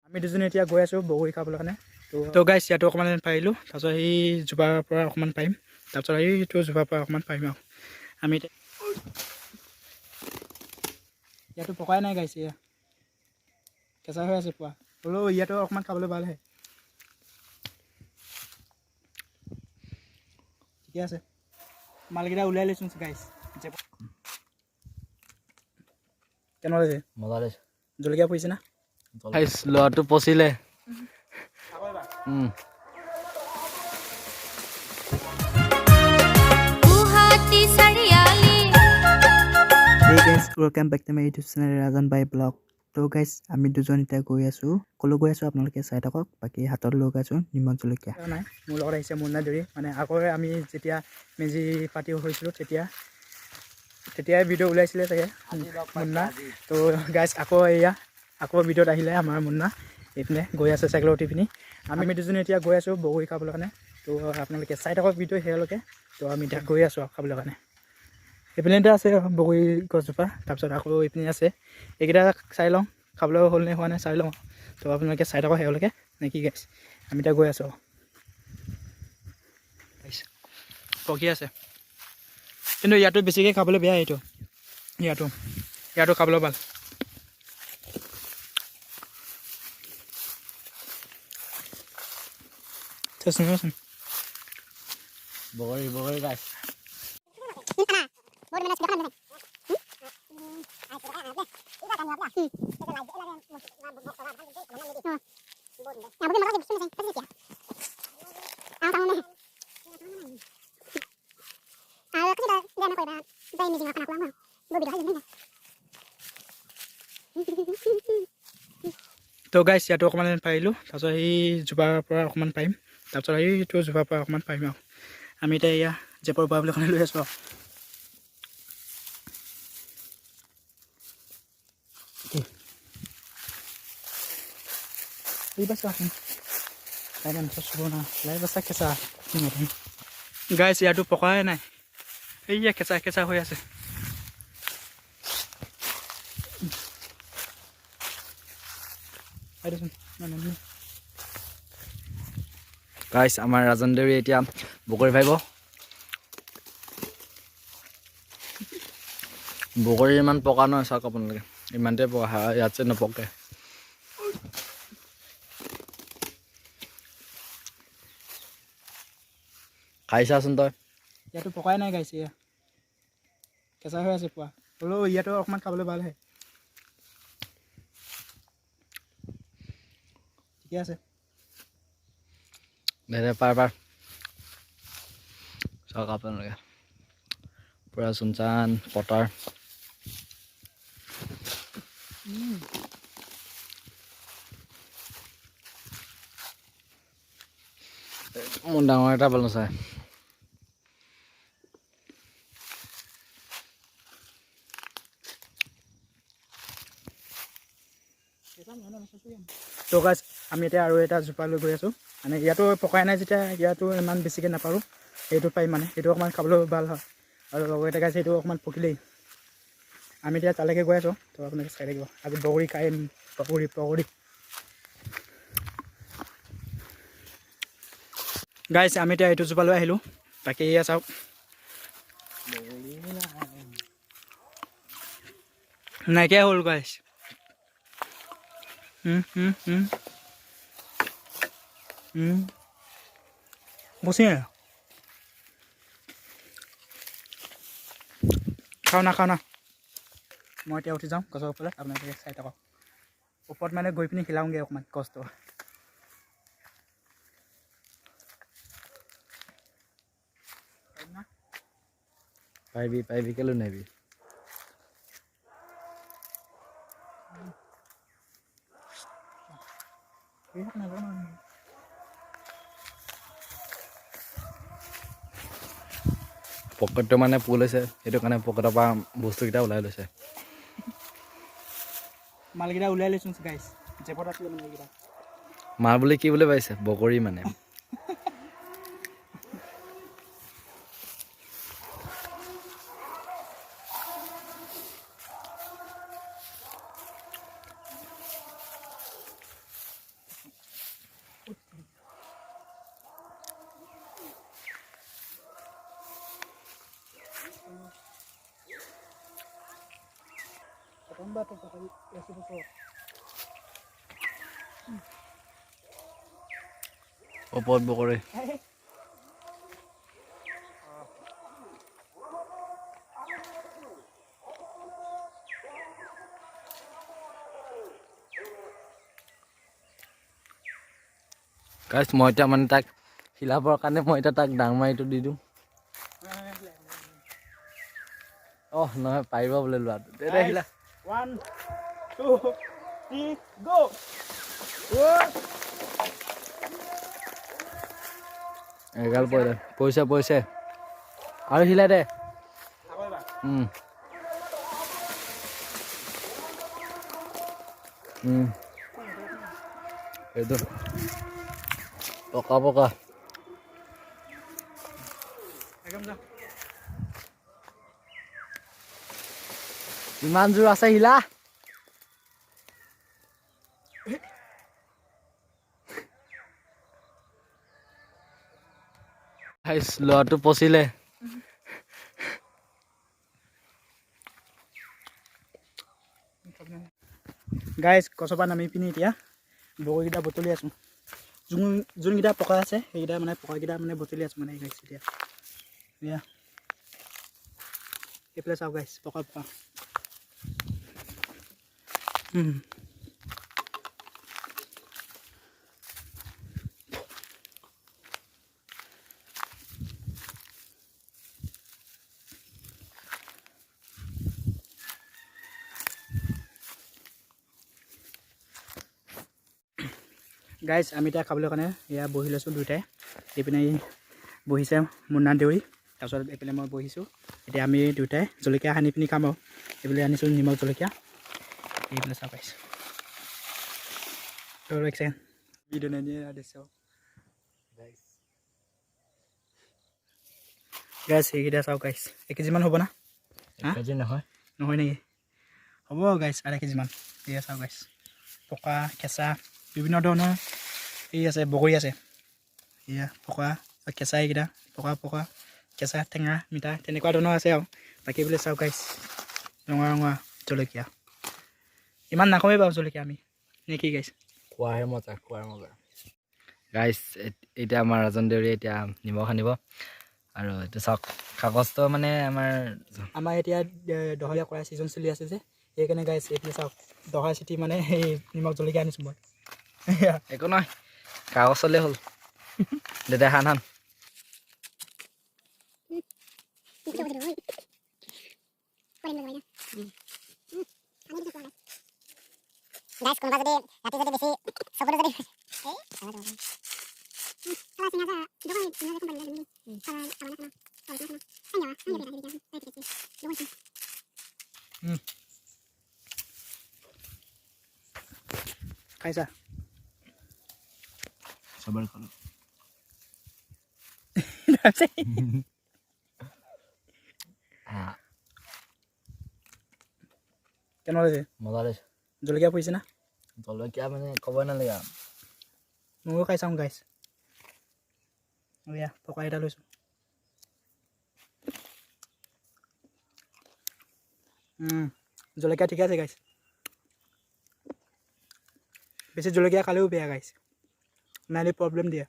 আমি দুজনে এতিয়া গৈ আছোঁ বগৰী খাবলৈ কাৰণে। তো গাইছ ইয়াতো অকণমান পাৰিলোঁ, তাৰপিছত সেই জোপাৰ পৰা অকণমান পাৰিম, তাৰপিছত সেইটো জোপাৰ পৰা অকণমান পাৰিম আৰু আমি ইয়াতো পকাই নাই গাইছে, এয়া কেঁচা হৈ আছে পোৱা, হ'লেও ইয়াতো অকণমান খাবলৈ ভালহে। ঠিকে আছে, মালকেইটা উলিয়াই লৈছোঁ গাইছ। কেনেকুৱা লাগিছে? মজা লাগিছে। জলকীয়া পৰিছে না? ল'ৰাটো পচিলে। Welcome back to my YouTube channel Rajan by vlog. তো গাইছ আমি দুজন এতিয়া গৈ আছোঁ, ক'লৈ গৈ আছোঁ আপোনালোকে চাই থাকক। বাকী হাতত লৈ গৈছোঁ নিমখ জলকীয়া নাই, মোৰ লগত আহিছে মুন্না দেউৰী। মানে আগৰে আমি যেতিয়া মেজি পাতি হৈছিলোঁ তেতিয়াই ভিডিঅ' ওলাইছিলে চাগে মুন্না। তো গাইছ আকৌ ভিডিঅ'ত আহিলে আমাৰ মুন্না এইপিনে গৈ আছে চাইকেলত উঠি পিনি। আমি দুজনে এতিয়া গৈ আছোঁ বগৰী খাবলৈ কাৰণে। তো আপোনালোকে চাই থাকক ভিডিঅ' সেয়ালৈকে। তো আমি এতিয়া গৈ আছোঁ আৰু খাবলৈ কাৰণে। এইপিনে আছে বগৰী গছজোপা, তাৰপিছত আকৌ এইপিনে আছে, এইকেইটা চাই লওঁ খাবলৈ হ'ল নে হোৱা নাই চাই লওঁ। তো আপোনালোকে চাই থাকক সেয়ালৈকে নে কি গাইছ। আমি এতিয়া গৈ আছোঁ, পকি আছে কিন্তু ইয়াতো বেছিকৈ খাবলৈ বেয়া। ইয়াতো খাবলৈ ভাল। বগৰী গাছ তো গাইছ ইয়াতো অকণমান পাৰিলোঁ, তাৰপিছত সেই জোপাৰ পৰা অকণমান পাৰিম, তাৰপিছত সেইটো জোপাৰ পৰা অকণমান পাৰিম আৰু আমি এতিয়া এয়া জেপৰ পাবলৈ কাৰণে লৈ আছোঁ আৰু গাইছ ইয়াতো পকাই নাই, এইয়া কেঁচা হৈ আছে। গাইছ আমাৰ ৰাজন দেউৰী এতিয়া বগৰী পাৰিব। বগৰী ইমান পকা নহয়, চাওক আপোনালোকে ইমানতে পকা, ইয়াত যে নপকে। খাই চাচোন তই। ইয়াতো পকাই নাই গাইছে, এয়া কেঁচা হৈ আছে পোৱা, হ'লেও ইয়াতো অকণমান খাবলৈ ভালহে। ঠিকে আছে, পাৰ চাওক আপোনালোকে পূৰা চুনচান পটাৰ। মোৰ ডাঙৰ এটা বল নাচায়। তো গাইছ আমি এতিয়া আৰু এটা জোপা লৈ গৈ আছোঁ। মানে ইয়াতো পকাই নাই যেতিয়া ইয়াতো ইমান বেছিকৈ নাপাৰোঁ, সেইটো পাৰিম মানে সেইটো অকণমান খাবলৈ ভাল হয়। আৰু লগতে গাইছ সেইটো অকণমান পকিলেই আমি এতিয়া তালৈকে গৈ আছোঁ। তো আপোনালোকে চাই থাকিব, আজি বগৰী খাই পকৰি। গাইছ আমি এতিয়া এইটো জোপা লৈ আহিলোঁ, বাকী এয়া চাওক নাইকিয়া হ'ল গাইছ। বসি খাওঁ না মই এতিয়া উঠি যাওঁ গছৰ ওপৰত, আপোনালোকে চাই থাকক। ওপৰত মানে গৈ পিনি হিলাওঁগৈ অকণমান কষ্ট। পাৰিবি কেলৈ নোৱাৰিবি। পকেটটো মানে ফুল হৈছে, সেইটো কাৰণে পকেটৰ পৰা বস্তুকেইটা ওলাই লৈছে। মালকেইটা উলিয়াই লৈছোঁ গাইছ, জেপত আছিলে মানে এইকেইটা। মাল বুলি কি বুলি পাইছে, বগৰী মানে। ওপৰত বকৰে গাইছ মই এতিয়া মানে তাক হিলাবৰ কাৰণে মই এতিয়া তাক ডাং মাৰিটো দি দিওঁ নহয় পাৰিব বোলে লোৱাটো তেতিয়া হিলা 1 2 3 গো এগাল পইছে আৰু হিলাই দে এইটো পকা ইমান জোৰ আছে হিলা ল'ৰাটো পচিলে গাইজ গছৰপৰা নামি পিনি এতিয়া বগৰীকেইটা বুটলি আছোঁ যোনকেইটা পকা আছে সেইকেইটা মানে পকাকেইটা মানে বুটলি আছোঁ মানে গাইছ এতিয়া এইফালে চাওক গাইছ পকা গাইজ আমি এতিয়া খাবলৈ কাৰণে এয়া বহি লৈছোঁ দুয়োটাই এইপিনে বহিছে মুন্না দেউৰী তাৰপিছত এইপিনে মই বহিছোঁ এতিয়া আমি দুয়োটাই জলকীয়া সানি পিনি খাম আৰু এইফালে আনিছোঁ নিমখ জলকীয়া এইফালে চাওক গাইছ এক ছেকেণ্ড ভিডিঅ' দিছোঁ গাইছ সেইকেইটা চাওক গাইছ 1 কেজিমান হ'ব না নহয় নেকি হ'ব গাইছ 1.5 কেজিমান এয়া চাওক গাইছ পকা কেঁচা বিভিন্ন ধৰণৰ আছে বগৰী আছে এয়া পকা কেঁচা এইকেইটা পকা কেঁচা টেঙা মিঠা তেনেকুৱা ধৰণৰ আছে আৰু বাকী বোলে চাওক গাইছ ৰঙা জলকীয়া ইমান নাখাওঁৱেই বাৰু জলকীয়া আমি নে কি গাইছ খোৱাৰ মজা গাইছ এতিয়া আমাৰ ৰাজন দেউৰী এতিয়া নিমখ আনিব আৰু এইটো চাওক কাগজটো মানে আমাৰ এতিয়া দহলীয়া কৰা ছিজন চলি আছে যে সেইকাৰণে গাইছ এইফালে চাওক দহা চিটি মানে সেই নিমখ জলকীয়া আনিছোঁ মই একো নহয় কাগজ চলে হ'ল দেউতা হান গাইছ কোনোবা যদি ৰাতি যদি বেছি চকুটো যদি খাইছা চবৰে খালোঁ কেনেকুৱা লাগিছে মজা লাগিছে জলকীয়া পৰিছে না জলকীয়া মানে ক'বই নালাগে ময়ো খাই চাওঁ গাইছ এয়া পকা এটা লৈছোঁ জলকীয়া ঠিকে আছে গাইছ বেছি জলকীয়া খালেও বেয়া গাইছ নাইলে প্ৰব্লেম দিয়ে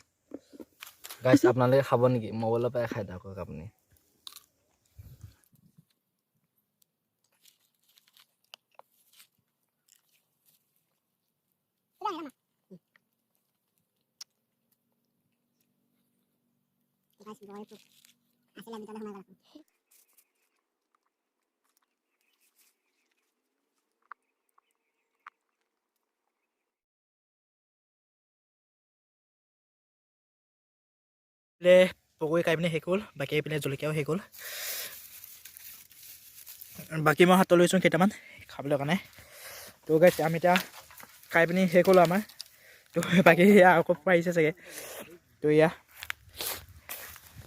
গাইছ আপোনালোকে খাব নেকি মোবাইলৰ পৰাই খাই থাকক আপুনি পকৰি খাই পিনে শেষ হ'ল বাকী এইপিনে জলকীয়াও শেষ হ'ল বাকী মই হাতত লৈছোঁ কেইটামান খাবলৈ কাৰণে তো গাইছ আমি এতিয়া খাই পিনি শেষ হ'লোঁ আমাৰ তো বাকী আকৌ পাৰিছে চাগে তো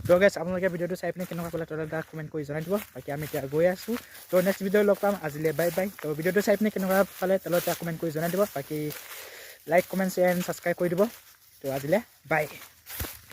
তো গাইছ আপোনালোকে ভিডিঅ'টো চাই পিনে কেনেকুৱা পালে তলত তাক কমেণ্ট কৰি জনাই দিব বাকী আমি এতিয়া গৈ আছোঁ তো নেক্সট ভিডিঅ' লগ পাম আজিলৈ বাই তো ভিডিঅ'টো চাই পিনে কেনেকুৱা পালে তলত তাক কমেণ্ট কৰি জনাই দিব বাকী like comment share and subscribe কৰি দিব তো আজিলৈ বাই